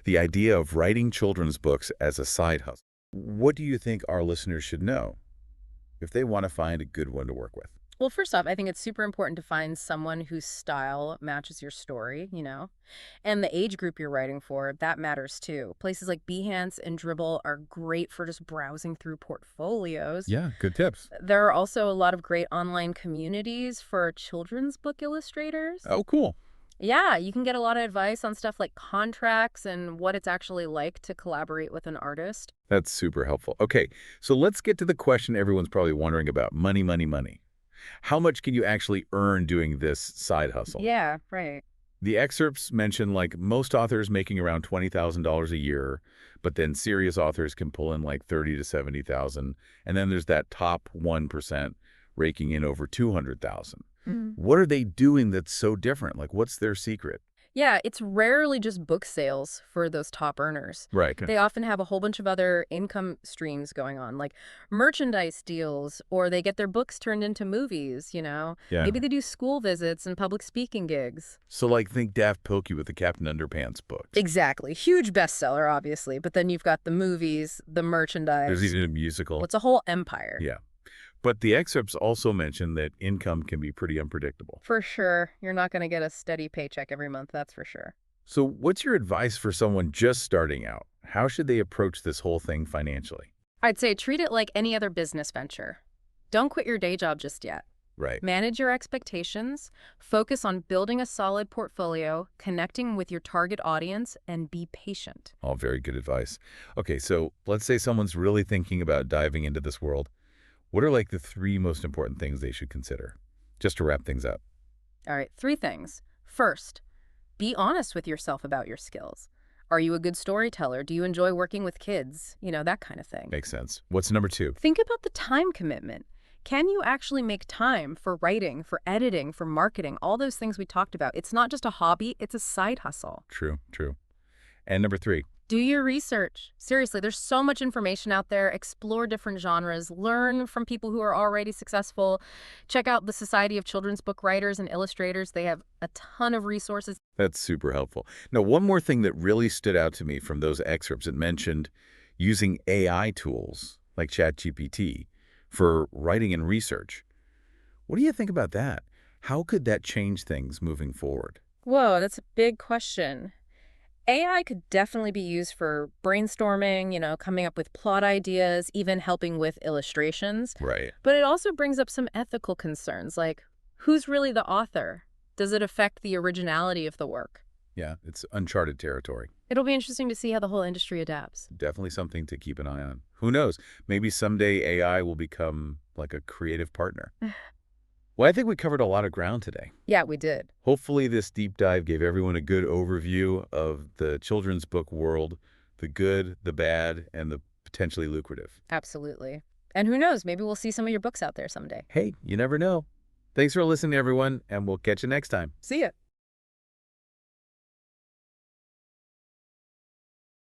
the idea of writing children's books as a side hustle. What do you think our listeners should know if they want to find a good one to work with? Well, first off, I think it's super important to find someone whose style matches your story, and the age group you're writing for, that matters too. Places like Behance and Dribbble are great for just browsing through portfolios. Yeah, good tips. There are also a lot of great online communities for children's book illustrators. Oh, cool. Yeah, you can get a lot of advice on stuff like contracts and what it's actually like to collaborate with an artist. That's super helpful. Okay, so let's get to the question everyone's probably wondering about. Money, money, money. How much can you actually earn doing this side hustle? Yeah, right. The excerpts mention like most authors making around $20,000 a year, but then serious authors can pull in like 30 to 70,000, and then there's that top 1% raking in over 200,000. What are they doing that's so different? Like what's their secret? Yeah, it's rarely just book sales for those top earners. Right. They often have a whole bunch of other income streams going on, like merchandise deals, or they get their books turned into movies. Yeah. Maybe they do school visits and public speaking gigs. So like think Daft Pilkey with the Captain Underpants books. Exactly. Huge bestseller, obviously. But then you've got the movies, the merchandise. There's even a musical. Well, it's a whole empire. Yeah. But the excerpts also mention that income can be pretty unpredictable. For sure. You're not going to get a steady paycheck every month, that's for sure. So what's your advice for someone just starting out? How should they approach this whole thing financially? I'd say treat it like any other business venture. Don't quit your day job just yet. Right. Manage your expectations, focus on building a solid portfolio, connecting with your target audience, and be patient. All very good advice. Okay, so let's say someone's really thinking about diving into this world. What are like the 3 most important things they should consider? Just to wrap things up. All right, 3 things. First, be honest with yourself about your skills. Are you a good storyteller? Do you enjoy working with kids? That kind of thing. Makes sense. What's number 2? Think about the time commitment. Can you actually make time for writing, for editing, for marketing, all those things we talked about? It's not just a hobby, it's a side hustle. True. And number 3. Do your research. Seriously, there's so much information out there. Explore different genres. Learn from people who are already successful. Check out the Society of Children's Book Writers and Illustrators. They have a ton of resources. That's super helpful. Now, one more thing that really stood out to me from those excerpts, it mentioned using AI tools like ChatGPT for writing and research. What do you think about that? How could that change things moving forward? Whoa, that's a big question. AI could definitely be used for brainstorming, coming up with plot ideas, even helping with illustrations. Right. But it also brings up some ethical concerns, like who's really the author? Does it affect the originality of the work? Yeah, it's uncharted territory. It'll be interesting to see how the whole industry adapts. Definitely something to keep an eye on. Who knows? Maybe someday AI will become like a creative partner. Well, I think we covered a lot of ground today. Yeah, we did. Hopefully this deep dive gave everyone a good overview of the children's book world, the good, the bad, and the potentially lucrative. Absolutely. And who knows, maybe we'll see some of your books out there someday. Hey, you never know. Thanks for listening, everyone, and we'll catch you next time. See ya.